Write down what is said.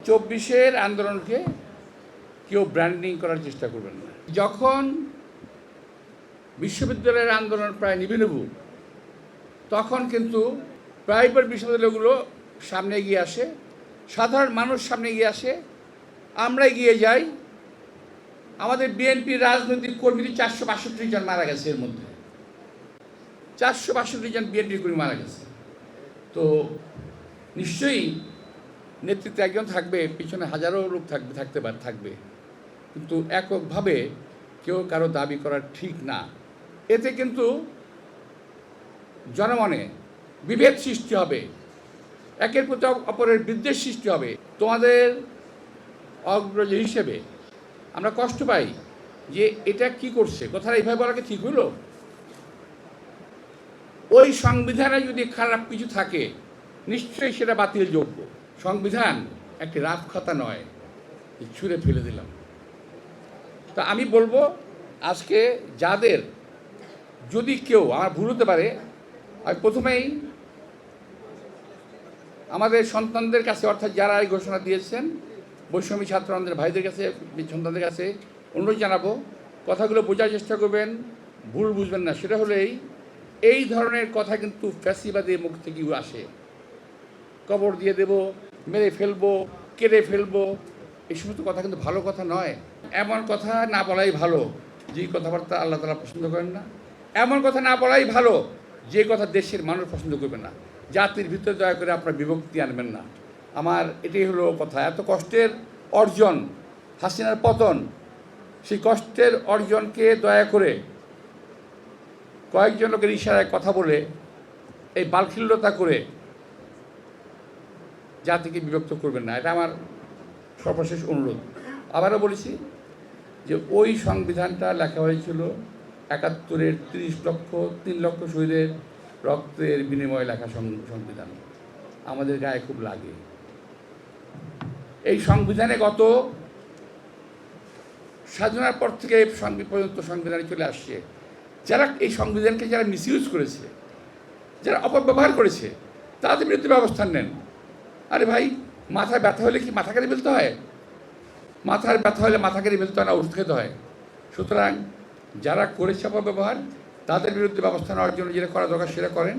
24-এর আন্দোলনকে কেউ ব্র্যান্ডিং করার চেষ্টা করবেন না। যখন বিশ্ববিদ্যালয়ের আন্দোলন প্রায় নিভু তখন কিন্তু প্রাইভেট বিশ্ববিদ্যালয়গুলো সামনে এগিয়ে আসে, সাধারণ মানুষ সামনে এগিয়ে আসে, আমরা এগিয়ে যাই। আমাদের বিএনপির রাজনৈতিক কর্মী 462 জন মারা গেছে, এর মধ্যে 462 জন বিএনপির কর্মী মারা গেছে। তো নিশ্চয়ই নেতৃত্বে একজন থাকবে, পিছনে হাজারো লোক থাকবে, কিন্তু এককভাবে কেউ কারো দাবি করা ঠিক না। এতে কিন্তু জনমনে বিভেদ সৃষ্টি হবে, একের প্রতি অপরের বিদ্বেষ সৃষ্টি হবে। তোমাদের অগ্রজ হিসেবে আমরা কষ্ট পাই যে এটা কি করছে, কথাটা এইভাবে বলাকে ঠিক হলো? ওই সংবিধানে যদি খারাপ কিছু থাকে নিশ্চয়ই সেটা বাতিলযোগ্য। সংবিধান একটি রাফ খাতা নয়, ছুঁড়ে ফেলে দিলাম। তা আমি বলবো, আজকে যাদের যদি কেউ আমার ভুল হতে পারে, আমি প্রথমেই আমাদের সন্তানদের কাছে, অর্থাৎ যারা এই ঘোষণা দিয়েছেন বৈষম্য ছাত্র আন্দোলনের ভাইদের কাছে, সন্তানদের কাছে অনুরোধ জানাবো, কথাগুলো বোঝার চেষ্টা করবেন, ভুল বুঝবেন না। সেটা হলেই এই ধরনের কথা কিন্তু ফ্যাসিবাদী মুখ থেকে আসে। কবর দিয়ে দেব, মেরে ফেলবো, কেড়ে ফেলবো, এই সমস্ত কথা কিন্তু ভালো কথা নয়। এমন কথা না বলাই ভালো যে কথাবার্তা আল্লাহ তাআলা পছন্দ করেন না। এমন কথা না বলাই ভালো যে কথা দেশের মানুষ পছন্দ করবে না। জাতির ভিতরে দয়া করে আপনার বিভক্তি আনবেন না। আমার এটাই হলো কথা। এত কষ্টের অর্জন হাসিনার পতন, সেই কষ্টের অর্জনকে দয়া করে কয়েকজন লোকের ইশারায় কথা বলে, এই বালখিল্যতা করে জাতিকে বিভক্ত করবেন না। এটা আমার সর্বশেষ অনুরোধ। আবারও বলেছি যে ওই সংবিধানটা লেখা হয়েছিল 71-এর 3 লক্ষ শহীদের রক্তের বিনিময়ে লেখা সংবিধান। আমাদের গায়ে খুব লাগে। এই সংবিধানে গত স্বাধীনতার পর থেকে পর্যন্ত সংবিধানে চলে আসছে, যারা এই সংবিধানকে যারা মিসইউজ করেছে, যারা অপব্যবহার করেছে, তাদের বিরুদ্ধে ব্যবস্থা নেন। আরে ভাই, মাথায় ব্যথা হলে কি মাথা কেটে ফেলতে হয়? মাথার ব্যথা হলে মাথা কেটে ফেলতে হয় না, ওষুধ খেতে হয়? সুতরাং যারা করেছে অপব্যবহার, তাদের বিরুদ্ধে ব্যবস্থা নেওয়ার জন্য যেটা করা দরকার সেটা করেন।